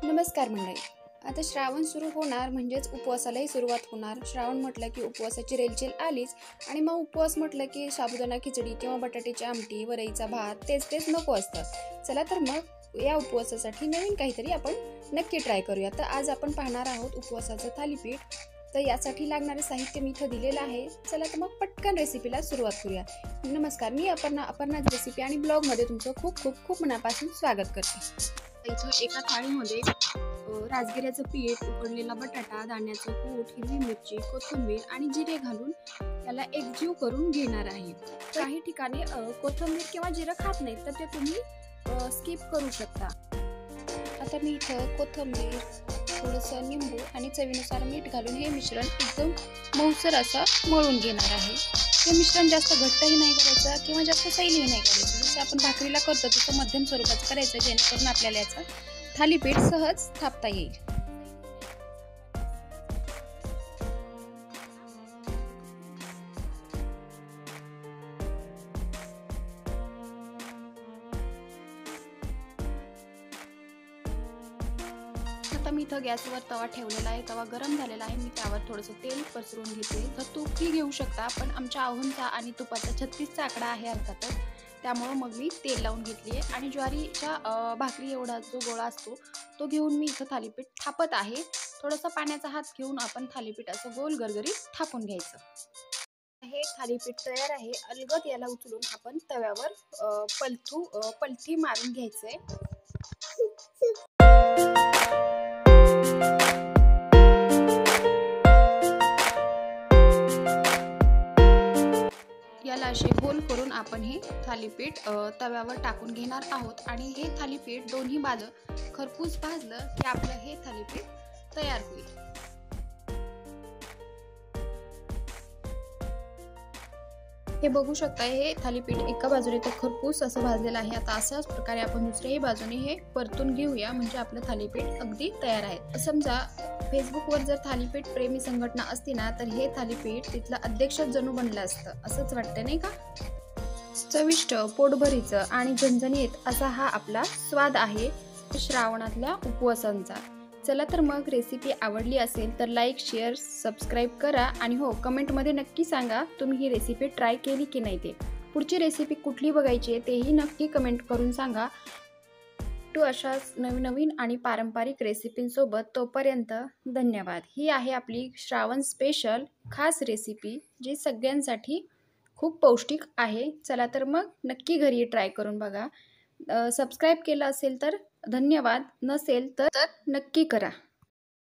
नमस्कार मंडळी. आता श्रावण सुरू होणार म्हणजेच उपवासालाही सुरुवात होणार. श्रावण म्हटलं की उपवासाची रेलचेल आलीच आणि मग उपवास म्हटलं की साबुदाणा खिचडी किंवा बटाट्याची आमटी, वरईचा भात तेच नको असतं. चला तर मग या उपवासासाठी नवीन काहीतरी आपण नक्की ट्राय करूया. तर आज आपण पाहणार आहोत उपवासाचं थालीपीठ. तर यासाठी लागणारे साहित्य मी इथं दिलेलं आहे. चला तर मग पटकन रेसिपीला सुरुवात करूया. नमस्कार, मी अपर्णाच रेसिपी आणि ब्लॉगमध्ये तुमचं खूप मनापासून स्वागत करते. इथं एका थाळीमध्ये राजगिऱ्याचं पीठ, उकडलेला बटाटा, दाण्याचं कूट, हिरवी मिरची, कोथिंबीर आणि जिरे घालून त्याला एकजीव करून घेणार आहे. काही ठिकाणी कोथिंबीर किंवा जिरं खात नाहीत तर ते तुम्ही स्किप करू शकता. आता मी इथं कोथिंबीर, थोडंसं निंबू आणि चवीनुसार मीठ घालून हे मिश्रण एकदम मऊसर असं मळून घेणार आहे. हे मिश्रण जास्त घट्टही नाही करायचं किंवा जास्त सैलही नाही करायचं. जसं आपण भाकरीला करतो तसं मध्यम स्वरूपाचं करायचं, जेणेकरून आपल्याला याचं थालीपीठ सहज थापता येईल. आता मी इथं गॅसवर तवा ठेवलेला आहे. तवा गरम झालेला आहे. मी त्यावर थोडंसं तेल पसरून घेते. तर तूपही घेऊ शकता, पण आमच्या आव्हानचा आणि तुपाचा 36चा आकडा आहे अर्थातच, त्यामुळं मग मी तेल लावून घेतली आहे आणि ज्वारीच्या भाकरी एवढा जो गोळा असतो तो घेऊन मी इथं थालीपीठ थापत आहे. थोडंसं पाण्याचा हात घेऊन आपण थालीपीठ असं गोल गरगरीत थापून घ्यायचं. हे थालीपीठ तयार आहे. अलगद याला उचलून आपण तव्यावर पलथी मारून घ्यायचंय. याला असे होल करून आपण हे थालीपीठ तव्यावर टाकून घेणार आहोत आणि हे थालीपीठ दोन्ही बाजू खरपूस भाजलं की आपलं हे थालीपीठ तयार होईल. हे बघू शकता, हे थालीपीठ एका बाजूने तर खरपूस असं भाजलेलं आहे. आता अशाच प्रकारे आपण दुसऱ्याही बाजूने हे परतून घेऊया, म्हणजे आपलं थालीपीठ अगदी तयार आहे. समजा फेसबुकवर जर थालीपीठ प्रेमी संघटना असती ना, तर हे थालीपीठ तिथलं अध्यक्षच जणू बनलं असतं, असंच वाटतं नाही का? चविष्ट, पोटभरीचं आणि झणझणीत असा हा आपला स्वाद आहे श्रावणातल्या उपवासांचा. चला तर मग रेसिपी आवडली असेल तर लाईक, शेअर, सबस्क्राईब करा आणि हो, कमेंटमध्ये नक्की सांगा तुम्ही ही रेसिपी ट्राय केली की नाही ते. पुढची रेसिपी कुठली बघायची आहे तेही नक्की कमेंट करून सांगा. अशाच नवीन आणि पारंपरिक रेसिपींसोबत. तोपर्यंत धन्यवाद. ही आहे आपली श्रावण स्पेशल खास रेसिपी, जी सगळ्यांसाठी खूप पौष्टिक आहे. चला तर मग नक्की घरी ट्राय करून बघा. सबस्क्राईब केलं असेल तर धन्यवाद, नसेल तर नक्की करा.